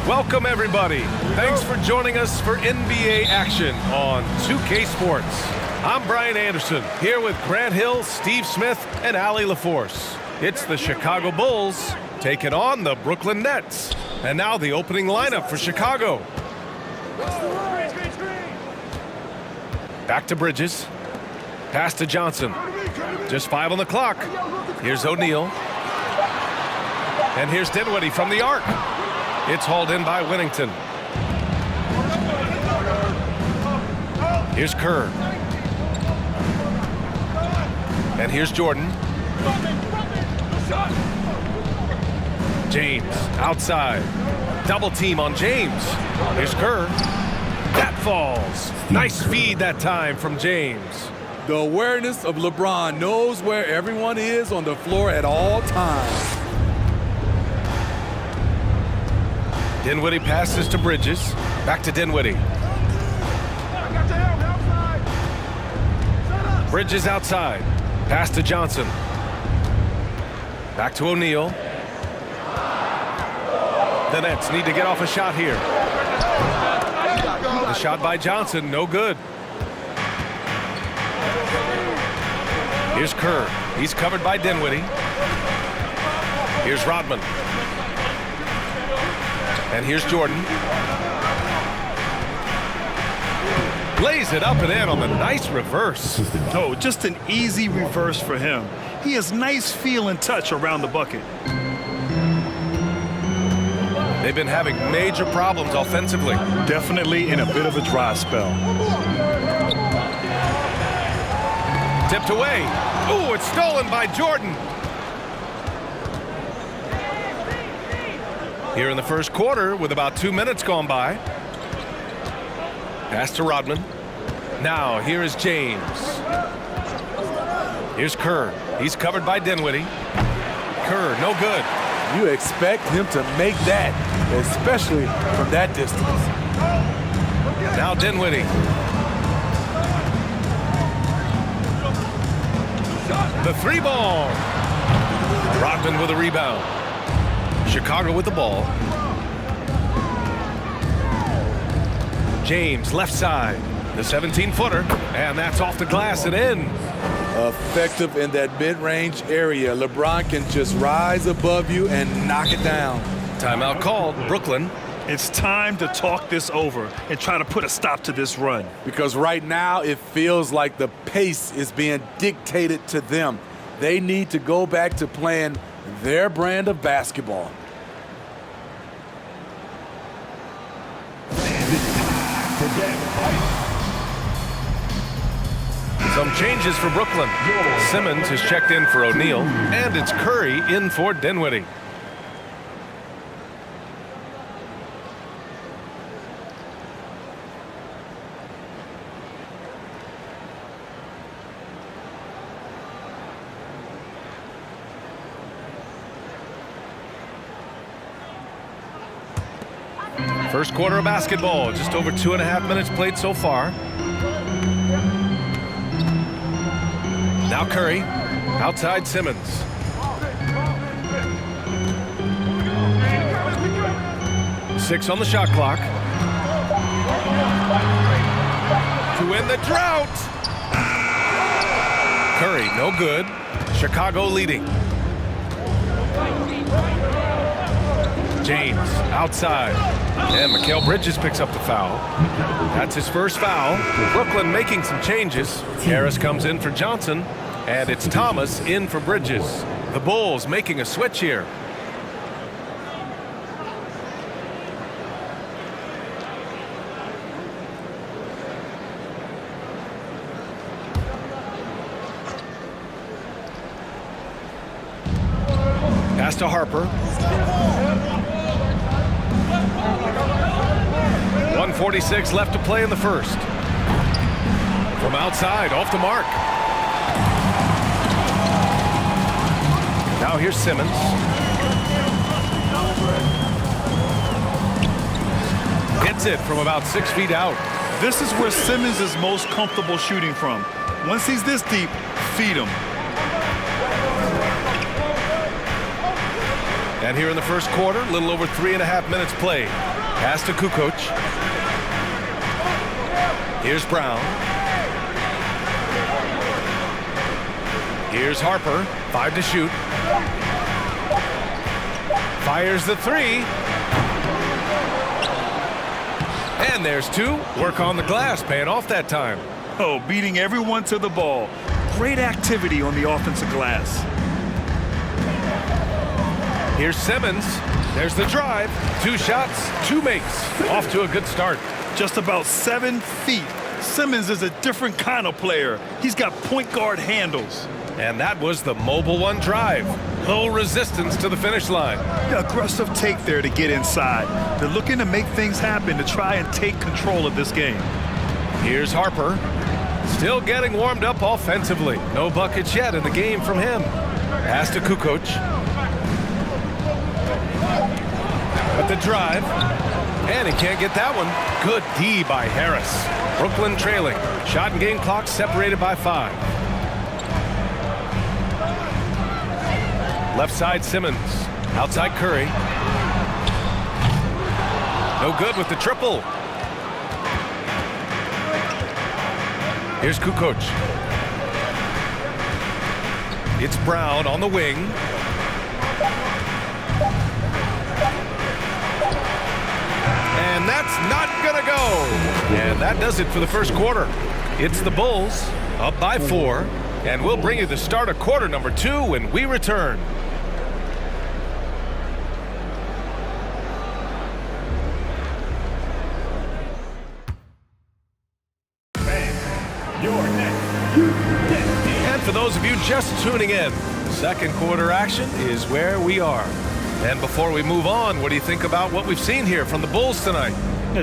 Welcome, everybody. Thanks for joining us for NBA action on 2K Sports. I'm Brian Anderson, here with Grant Hill, Steve Smith, and Allie LaForce. It's the Chicago Bulls taking on the Brooklyn Nets. And now the opening lineup for Chicago. Back to Bridges. Pass to Johnson. Just 5 on the clock. Here's O'Neal. And here's Dinwiddie from the arc. It's hauled in by Whittington. Here's Kerr. And here's Jordan. James outside. Double team on James. Here's Kerr. That falls. Nice feed that time from James. The awareness of LeBron, knows where everyone is on the floor at all times. Dinwiddie passes to Bridges. Back to Dinwiddie. Bridges outside. Pass to Johnson. Back to O'Neal. The Nets need to get off a shot here. The shot by Johnson, no good. Here's Kerr. He's covered by Dinwiddie. Here's Rodman. And here's Jordan. Lays it up and in on the nice reverse. Oh, just an easy reverse for him. He has nice feel and touch around the bucket. They've been having major problems offensively. Definitely in a bit of a dry spell. Tipped away. Ooh, it's stolen by Jordan. Here in the first quarter with about 2 minutes gone by. Pass to Rodman. Now here is James. Here's Kerr. He's covered by Dinwiddie. Kerr, no good. You expect him to make that, especially from that distance. Now Dinwiddie. The 3-ball. Rodman with a rebound. Chicago with the ball. James left side. The 17-footer. And that's off the glass and in. Effective in that mid-range area. LeBron can just rise above you and knock it down. Timeout called. Brooklyn. It's time to talk this over and try to put a stop to this run. Because right now it feels like the pace is being dictated to them. They need to go back to playing their brand of basketball. Some changes for Brooklyn. Simmons has checked in for O'Neal, and it's Curry in for Dinwiddie. First quarter of basketball, just over 2.5 minutes played so far. Now Curry, outside Simmons. Six on the shot clock. To end the drought. Curry, no good. Chicago leading. James, outside. And Mikal Bridges picks up the foul. That's his first foul. Brooklyn making some changes. Harris comes in for Johnson, and it's Thomas in for Bridges. The Bulls making a switch here. Pass to Harper. 1:46 left to play in the first. From outside, off the mark. Now here's Simmons. Hits it from about 6 feet out. This is where Simmons is most comfortable shooting from. Once he's this deep, feed him. And here in the first quarter, a little over 3.5 minutes played. Pass to Kukoc. Here's Brown. Here's Harper. 5 to shoot. Fires the 3. And there's 2. Work on the glass, paying off that time. Oh, beating everyone to the ball. Great activity on the offensive glass. Here's Simmons. There's the drive. 2 shots, 2 makes. Off to a good start. Just about 7 feet. Simmons is a different kind of player. He's got point guard handles. And that was the mobile 1 drive. Low resistance to the finish line. Aggressive take there to get inside. They're looking to make things happen to try and take control of this game. Here's Harper. Still getting warmed up offensively. No buckets yet in the game from him. Pass to Kukoc. With the drive. And he can't get that one. Good D by Harris. Brooklyn trailing. Shot and game clock separated by 5. Left side Simmons. Outside Curry. No good with the triple. Here's Kukoc. It's Brown on the wing. And that's not gonna go. And that does it for the first quarter. It's the Bulls up by 4. And we'll bring you the start of quarter number 2 when we return. And for those of you just tuning in, second quarter action is where we are. And before we move on, what do you think about what we've seen here from the Bulls tonight?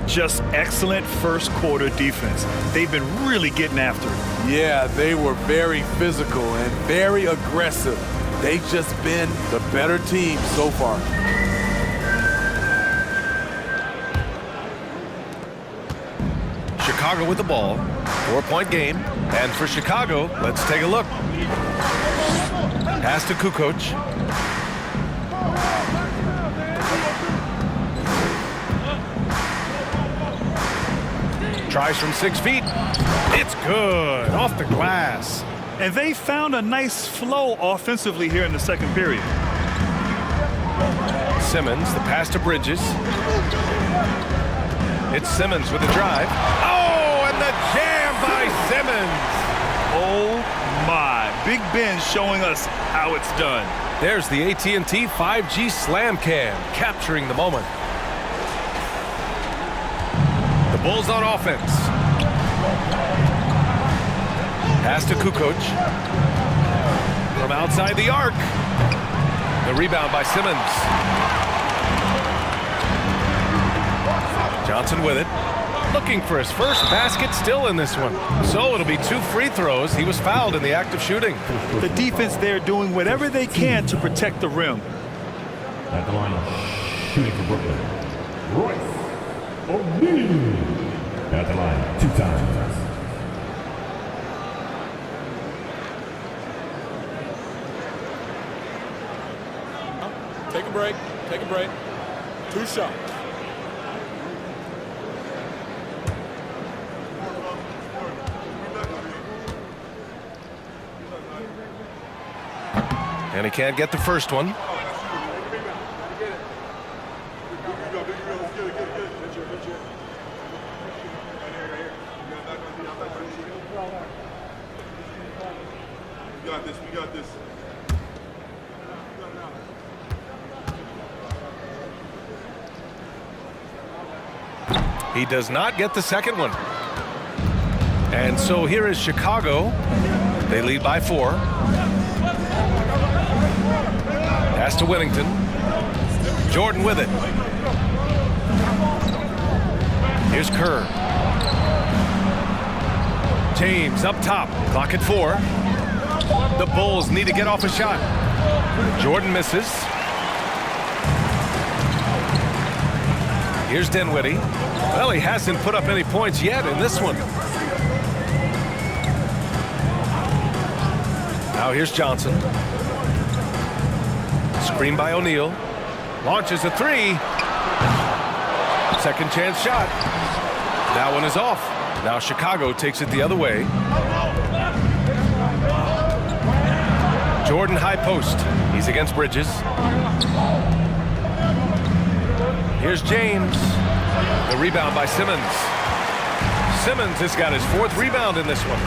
Just excellent first quarter defense. They've been really getting after it. Yeah, they were very physical and very aggressive. They've just been the better team so far. Chicago with the ball. 4-point game. And for Chicago, let's take a look. Pass to Kukoc. Tries from 6 feet. It's good. Off the glass. And they found a nice flow offensively here in the second period. Simmons, the pass to Bridges. It's Simmons with the drive. Oh, and the jam by Simmons. Oh, my. Big Ben showing us how it's done. There's the AT&T 5G Slam Cam, capturing the moment. The Bulls on offense. Pass to Kukoc. From outside the arc. The rebound by Simmons. Johnson with it. Looking for his first basket still in this one. So it'll be 2 free throws. He was fouled in the act of shooting. The defense there doing whatever they can to protect the rim. At the line, shooting for Brooklyn, Royce O'Neal. At the line, 2 times. Take a break. Take a break. 2 shots. And he can't get the first one. We got this. He does not get the second one. And so here is Chicago. They lead by 4. Pass to Whittington. Jordan with it. Here's Kerr. James up top. Clock at 4. The Bulls need to get off a shot. Jordan misses. Here's Dinwiddie. Well, he hasn't put up any points yet in this one. Now here's Johnson. Screen by O'Neal. Launches a three. Second chance shot. That one is off. Now Chicago takes it the other way. Jordan high post. He's against Bridges. Here's James. The rebound by Simmons. Simmons has got his 4th rebound in this one.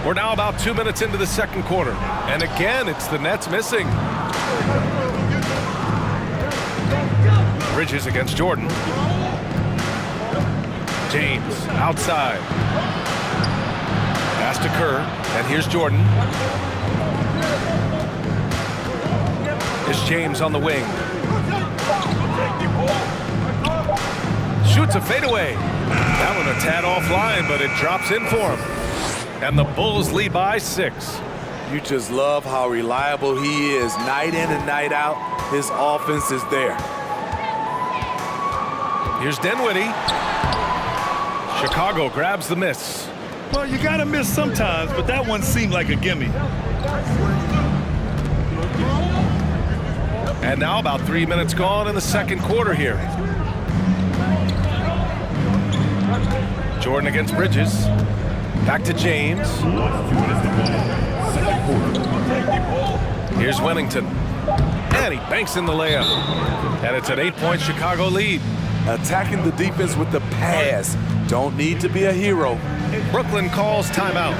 We're now about 2 minutes into the second quarter. And again, it's the Nets missing. Bridges against Jordan. James outside. Pass to Kerr. And here's Jordan. Here's James on the wing. Shoots a fadeaway. That one a tad offline, but it drops in for him. And the Bulls lead by 6. You just love how reliable he is. Night in and night out, his offense is there. Here's Dinwiddie. Chicago grabs the miss. Well, you got to miss sometimes, but that one seemed like a gimme. And now about 3 minutes gone in the second quarter here. Jordan against Bridges. Back to James. Here's Wennington. And he banks in the layup. And it's an 8-point Chicago lead. Attacking the defense with the pass. Don't need to be a hero. Brooklyn calls timeout.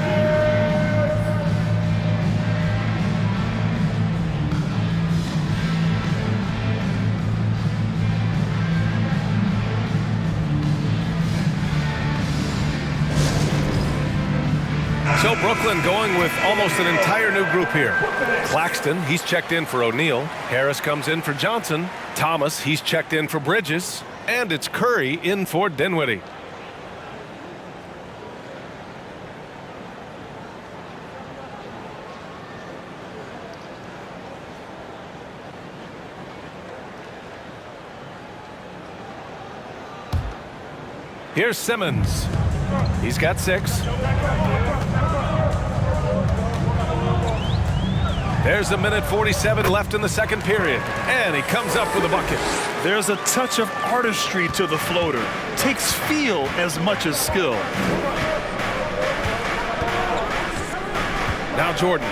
So Brooklyn going with almost an entire new group here. Claxton, he's checked in for O'Neal. Harris comes in for Johnson. Thomas, he's checked in for Bridges. And it's Curry in for Dinwiddie. Here's Simmons. He's got 6. There's 1:47 left in the second period. And he comes up with a bucket. There's a touch of artistry to the floater. Takes feel as much as skill. Now Jordan.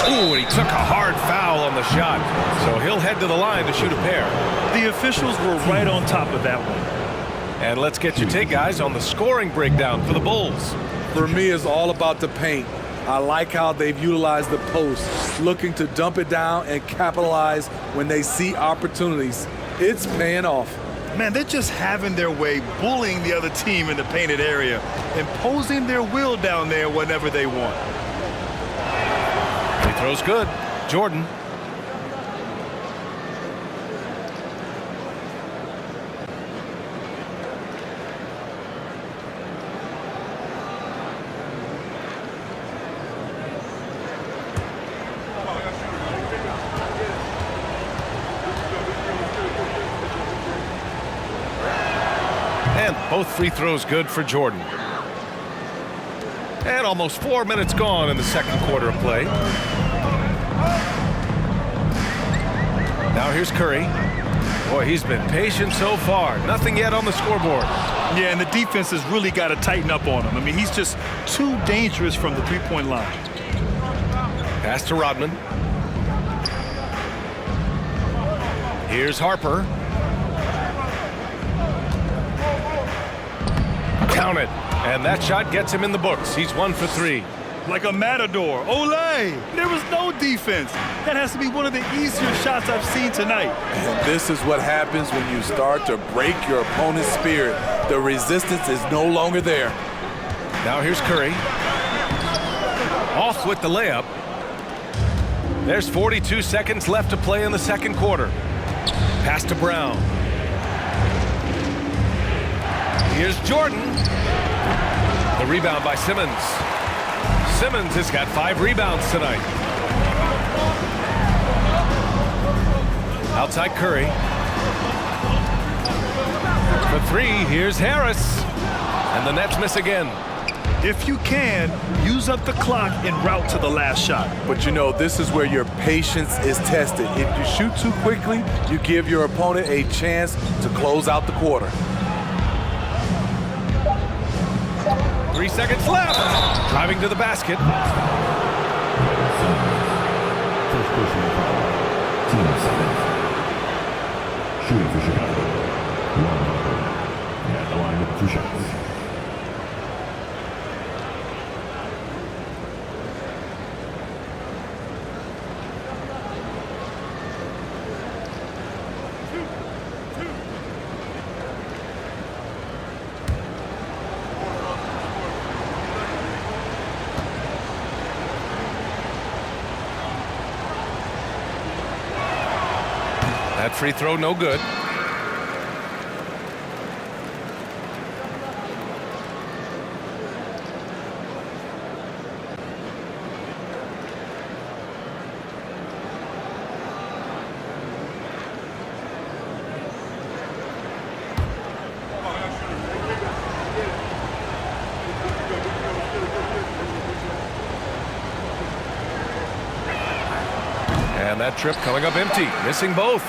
Ooh, he took a hard foul on the shot. So he'll head to the line to shoot a pair. The officials were right on top of that one. And let's get your take, guys, on the scoring breakdown for the Bulls. For me, it's all about the paint. I like how they've utilized the post, looking to dump it down and capitalize when they see opportunities. It's paying off. Man, they're just having their way, bullying the other team in the painted area, imposing their will down there whenever they want. He throws good. Jordan. And both free throws good for Jordan. And almost 4 minutes gone in the second quarter of play. Now here's Curry. Boy, he's been patient so far. Nothing yet on the scoreboard. Yeah, and the defense has really got to tighten up on him. I mean, he's just too dangerous from the three-point line. Pass to Rodman. Here's Harper. Count it. And that shot gets him in the books. He's 1 for 3. Like a matador. Olay! There was no defense. That has to be one of the easier shots I've seen tonight. And this is what happens when you start to break your opponent's spirit. The resistance is no longer there. Now here's Curry. Off with the layup. There's 42 seconds left to play in the second quarter. Pass to Brown. Here's Jordan. The rebound by Simmons. Simmons has got 5 rebounds tonight. Outside Curry. For 3, here's Harris. And the Nets miss again. If you can, use up the clock en route to the last shot. But you know, this is where your patience is tested. If you shoot too quickly, you give your opponent a chance to close out the quarter. 3 seconds left. Driving to the basket. First personal foul. Team 7. Shooting for Chicago. At the line with 2 shots. That free throw no good. And that trip coming up empty, missing both.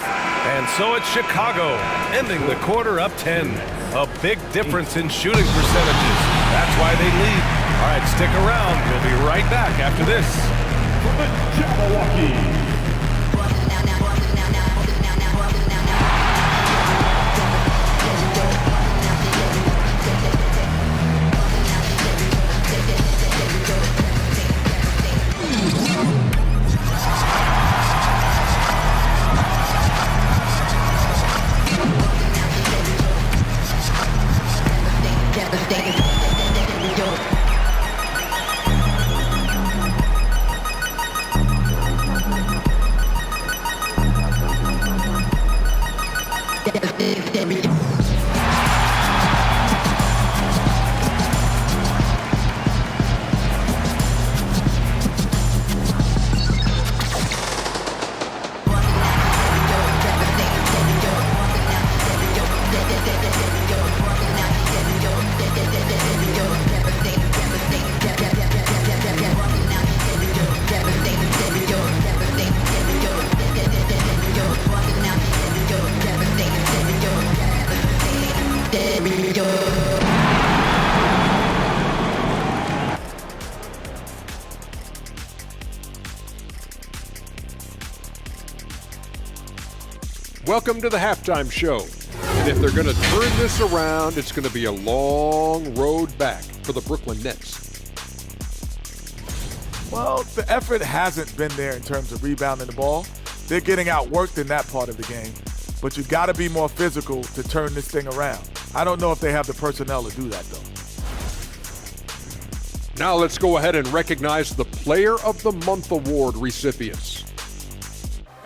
And so it's Chicago, ending the quarter up 10. A big difference in shooting percentages. That's why they lead. All right, stick around. We'll be right back after this. From the Jabberwocky. Welcome to the halftime show. And if they're going to turn this around, it's going to be a long road back for the Brooklyn Nets. Well, the effort hasn't been there in terms of rebounding the ball. They're getting outworked in that part of the game. But you got to be more physical to turn this thing around. I don't know if they have the personnel to do that, though. Now let's go ahead and recognize the Player of the Month award recipients.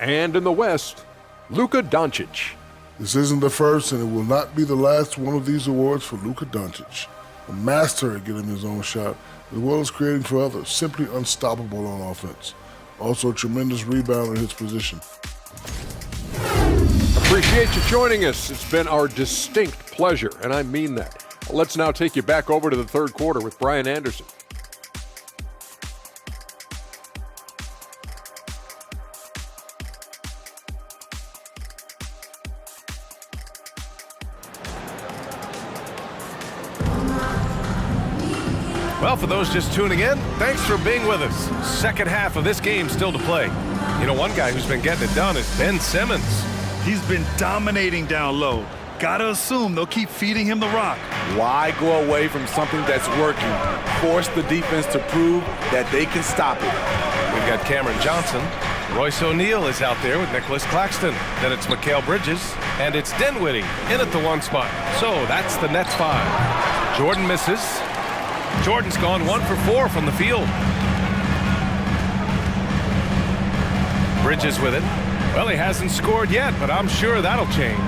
And in the West, Luka Doncic. This isn't the first, and it will not be the last one of these awards for Luka Doncic. A master at getting his own shot, as well as creating for others. Simply unstoppable on offense. Also a tremendous rebounder in his position. Appreciate you joining us. It's been our distinct pleasure, and I mean that. Let's now take you back over to the third quarter with Brian Anderson. Well, for those just tuning in, thanks for being with us. Second half of this game still to play. You know, one guy who's been getting it done is Ben Simmons. He's been dominating down low. Gotta assume they'll keep feeding him the rock. Why go away from something that's working? Force the defense to prove that they can stop it. We've got Cameron Johnson. Royce O'Neal is out there with Nicholas Claxton. Then it's Mikal Bridges. And it's Dinwiddie in at the one spot. So that's the Nets 5. Jordan misses. Jordan's gone 1 for 4 from the field. Bridges with it. Well, he hasn't scored yet, but I'm sure that'll change.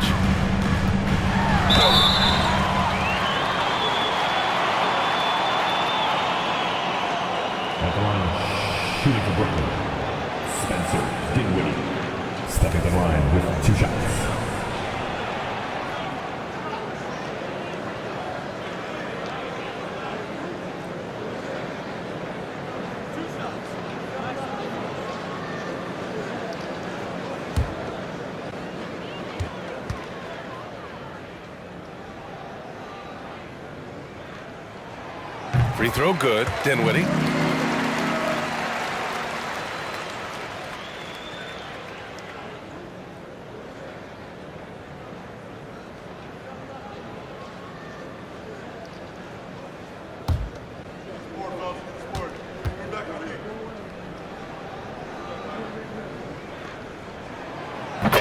At the line, shooting for Brooklyn. Spencer Dinwiddie. Stepping the line with 2 shots. Free throw good. Dinwiddie.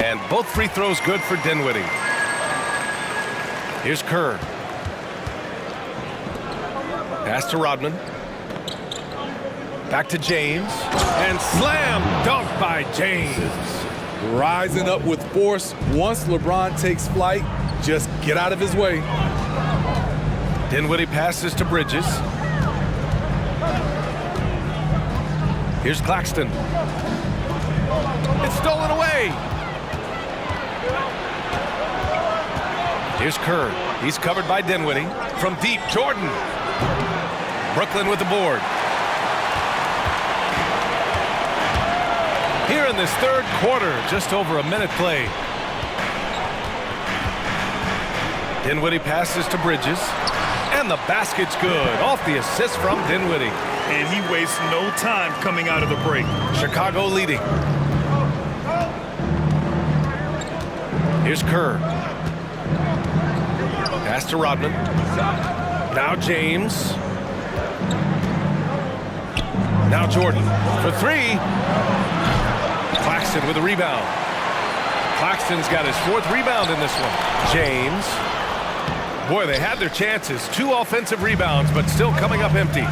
And both free throws good for Dinwiddie. Here's Kerr. Pass to Rodman. Back to James. And slam dunk by James. Rising up with force. Once LeBron takes flight, just get out of his way. Dinwiddie passes to Bridges. Here's Claxton. It's stolen away. Here's Kerr. He's covered by Dinwiddie. From deep, Jordan. Brooklyn with the board. Here in this third quarter, just over a minute played. Dinwiddie passes to Bridges. And the basket's good. Off the assist from Dinwiddie. And he wastes no time coming out of the break. Chicago leading. Here's Kerr. Pass to Rodman. Now James. Now Jordan for three. Claxton with a rebound. Claxton's got his fourth rebound in this one. James. Boy, they had their chances. 2 offensive rebounds, but still coming up empty.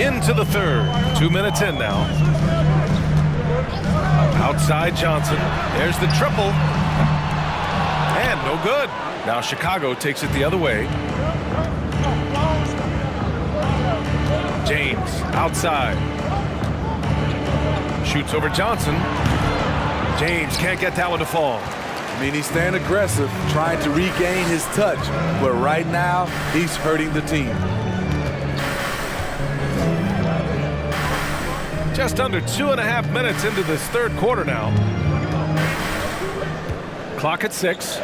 Into the third. 2 minutes in now. Outside Johnson. There's the triple. And no good. Now Chicago takes it the other way. James outside. Shoots over Johnson. James can't get that one to fall. I mean, he's staying aggressive, trying to regain his touch. But right now, he's hurting the team. Just under 2.5 minutes into this third quarter now. Clock at 6.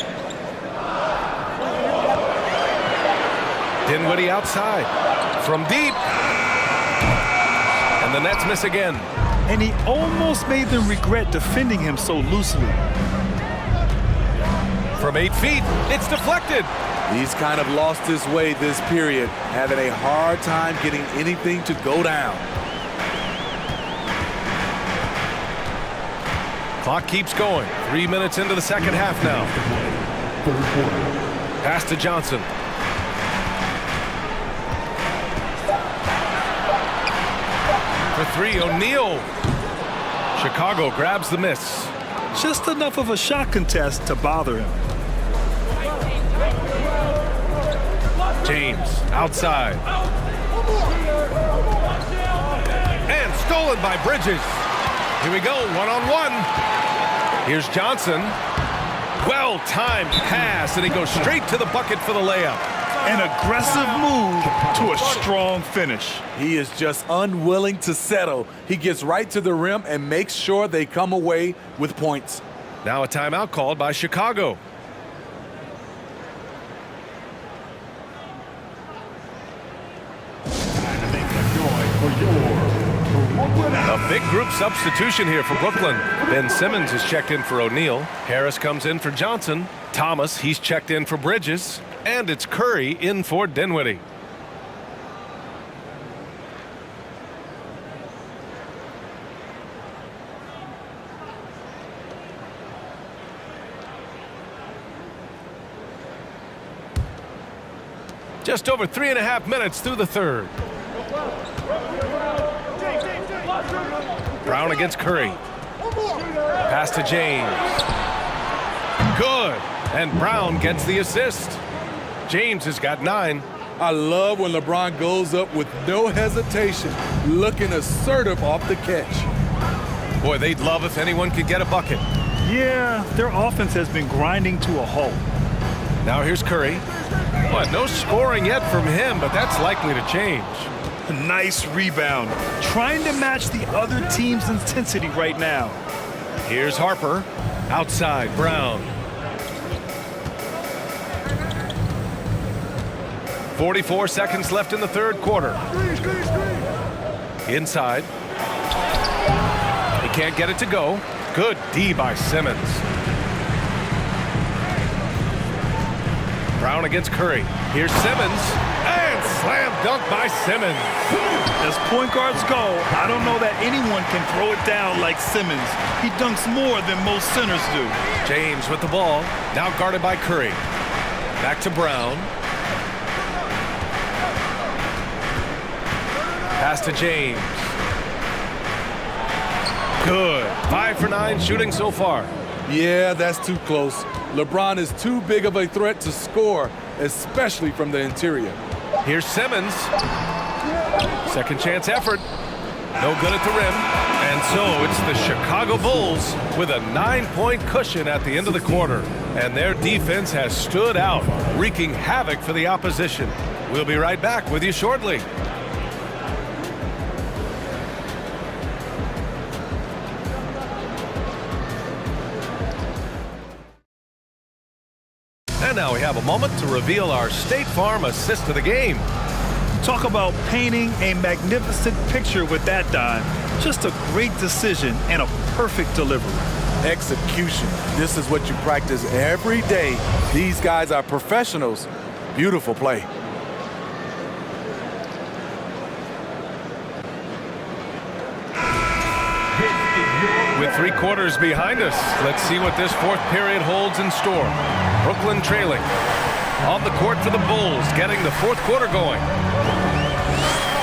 Dinwiddie outside. From deep. And the Nets miss again. And he almost made them regret defending him so loosely. From 8 feet, it's deflected. He's kind of lost his way this period, having a hard time getting anything to go down. Clock keeps going. 3 minutes into the second half now. Pass to Johnson. For 3, O'Neal. Chicago grabs the miss. Just enough of a shot contest to bother him. James outside. And stolen by Bridges. Here we go, one-on-one. Here's Johnson. Well-timed pass, and he goes straight to the bucket for the layup. An aggressive move to a strong finish. He is just unwilling to settle. He gets right to the rim and makes sure they come away with points. Now a timeout called by Chicago. A big group substitution here for Brooklyn. Ben Simmons is checked in for O'Neal. Harris comes in for Johnson. Thomas, he's checked in for Bridges. And it's Curry in for Dinwiddie. Just over 3.5 minutes through the third. Brown against Curry. Pass to James. Good. And Brown gets the assist. James has got 9. I love when LeBron goes up with no hesitation, looking assertive off the catch. Boy, they'd love if anyone could get a bucket. Yeah, their offense has been grinding to a halt. Now here's Curry. Boy, no scoring yet from him, but that's likely to change. A nice rebound. Trying to match the other team's intensity right now. Here's Harper. Outside, Brown. 44 seconds left in the third quarter. Inside. He can't get it to go. Good D by Simmons. Brown against Curry. Here's Simmons. And slam dunk by Simmons. As point guards go, I don't know that anyone can throw it down like Simmons. He dunks more than most centers do. James with the ball. Now guarded by Curry. Back to Brown. Pass to James. Good. 5 for 9 shooting so far. Yeah, that's too close. LeBron is too big of a threat to score, especially from the interior. Here's Simmons. Second chance effort. No good at the rim. And so it's the Chicago Bulls with a 9-point cushion at the end of the quarter. And their defense has stood out, wreaking havoc for the opposition. We'll be right back with you shortly. And now we have a moment to reveal our State Farm assist of the game. Talk about painting a magnificent picture with that dime. Just a great decision and a perfect delivery. Execution. This is what you practice every day. These guys are professionals. Beautiful play. With 3 quarters behind us, let's see what this fourth period holds in store. Brooklyn trailing. On the court for the Bulls, getting the fourth quarter going.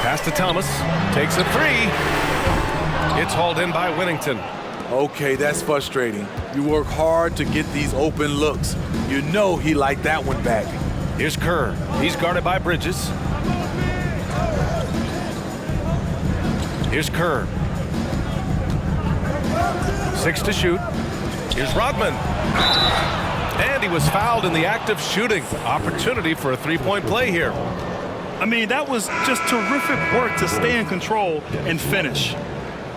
Pass to Thomas. Takes a 3. It's hauled in by Whittington. Okay, that's frustrating. You work hard to get these open looks. You know he liked that one back. Here's Kerr. He's guarded by Bridges. Here's Kerr. 6 to shoot. Here's Rodman. And he was fouled in the act of shooting. Opportunity for a 3-point play here. I mean, that was just terrific work to stay in control and finish.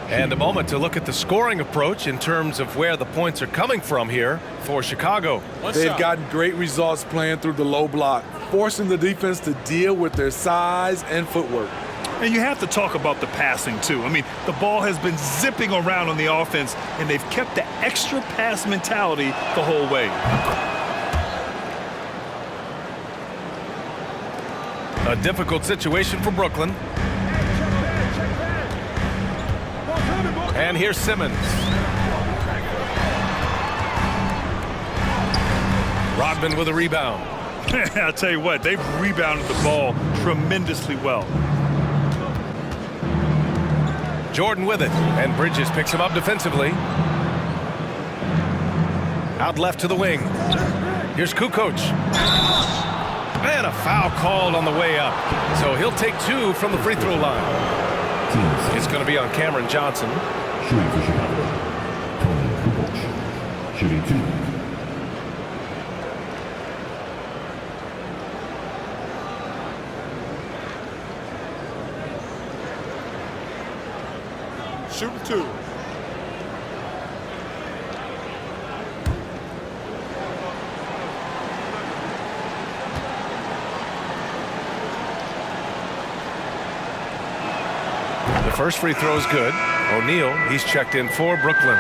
And a moment to look at the scoring approach in terms of where the points are coming from here for Chicago. They've gotten great results playing through the low block, forcing the defense to deal with their size and footwork. And you have to talk about the passing, too. I mean, the ball has been zipping around on the offense, and they've kept the extra pass mentality the whole way. A difficult situation for Brooklyn. And here's Simmons. Rodman with a rebound. I'll tell you what, they've rebounded the ball tremendously well. Jordan with it, and Bridges picks him up defensively. Out left to the wing. Here's Kukoc. And a foul called on the way up. So he'll take 2 from the free throw line. It's going to be on Cameron Johnson. Shooting for Chicago. Tony Kukoc. Shooting 2. Shooting 2. The first free throw is good. O'Neal, he's checked in for Brooklyn.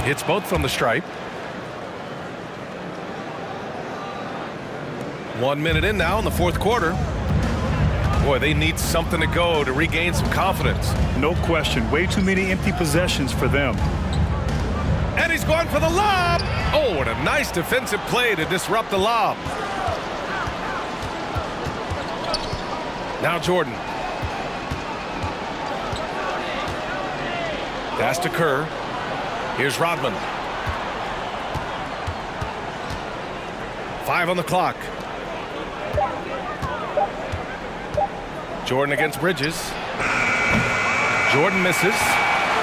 Hits both from the stripe. 1 minute in now in the fourth quarter. Boy, they need something to go to regain some confidence. No question. Way too many empty possessions for them. And he's going for the lob. Oh, what a nice defensive play to disrupt the lob. Now Jordan. Pass to Kerr. Here's Rodman. 5 on the clock. Jordan against Bridges. Jordan misses.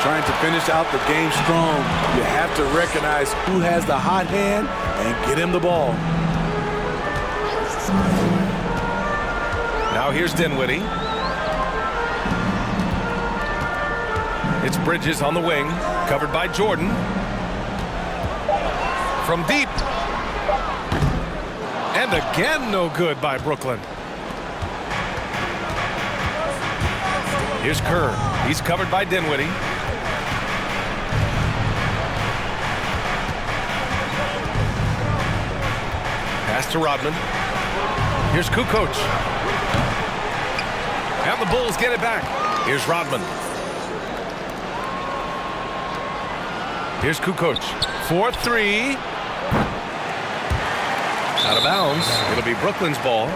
Trying to finish out the game strong. You have to recognize who has the hot hand and get him the ball. Now here's Dinwiddie. It's Bridges on the wing, covered by Jordan. From deep. And again, no good by Brooklyn. Here's Kerr. He's covered by Dinwiddie. Pass to Rodman. Here's Kukoc. And the Bulls get it back. Here's Rodman. Here's Kukoc. 4-3. Out of bounds. It'll be Brooklyn's ball.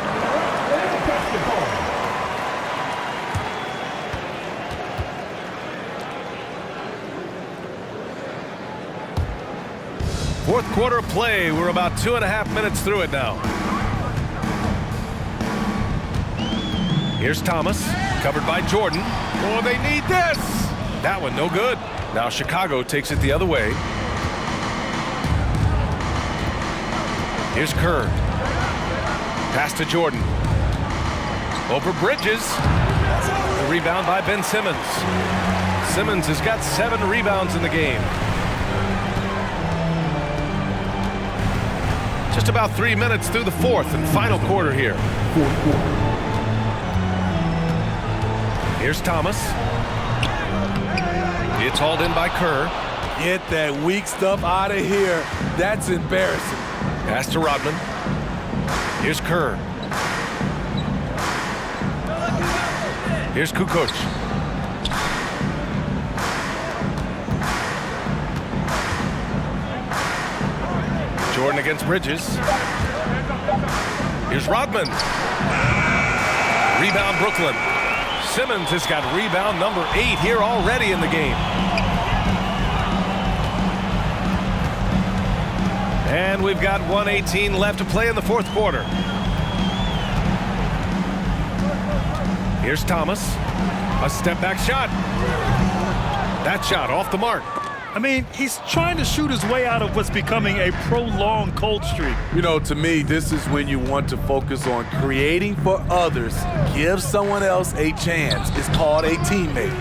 Fourth quarter play. We're about 2.5 minutes through it now. Here's Thomas, covered by Jordan. Oh, they need this. That one no good. Now Chicago takes it the other way. Here's Kerr. Pass to Jordan. Over Bridges. The rebound by Ben Simmons. Simmons has got 7 rebounds in the game. Just about 3 minutes through the fourth and final quarter here. Here's Thomas. It's hauled in by Kerr. Get that weak stuff out of here. That's embarrassing. Pass to Rodman. Here's Kerr. Here's Kukoc. Jordan against Bridges. Here's Rodman. Rebound Brooklyn. Simmons has got rebound number 8 here already in the game. And we've got 1:18 left to play in the fourth quarter. Here's Thomas. A step back shot. That shot off the mark. I mean, he's trying to shoot his way out of what's becoming a prolonged cold streak. You know, to me, this is when you want to focus on creating for others. Give someone else a chance. It's called a teammate.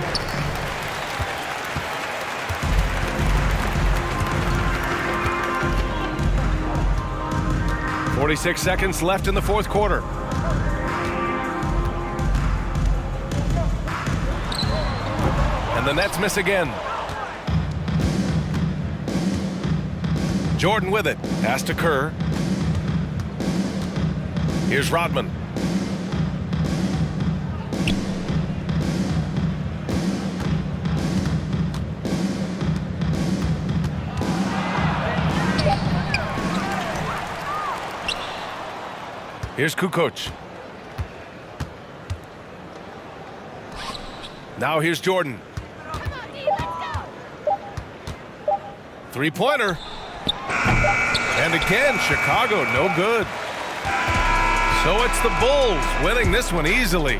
.46 seconds left in the fourth quarter. And the Nets miss again. Jordan with it. Pass to Kerr. Here's Rodman. Here's Kukoc. Now here's Jordan. Three-pointer. And again, Chicago, no good. So it's the Bulls winning this one easily.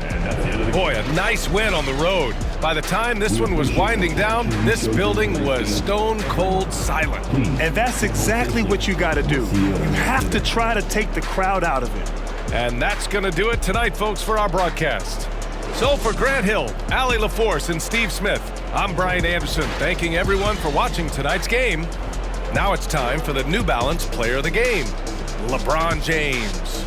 Boy, a nice win on the road. By the time this one was winding down, this building was stone cold silent. And that's exactly what you got to do. You have to try to take the crowd out of it. And that's going to do it tonight, folks, for our broadcast. So for Grant Hill, Allie LaForce, and Steve Smith, I'm Brian Anderson, thanking everyone for watching tonight's game. Now it's time for the New Balance Player of the Game, LeBron James.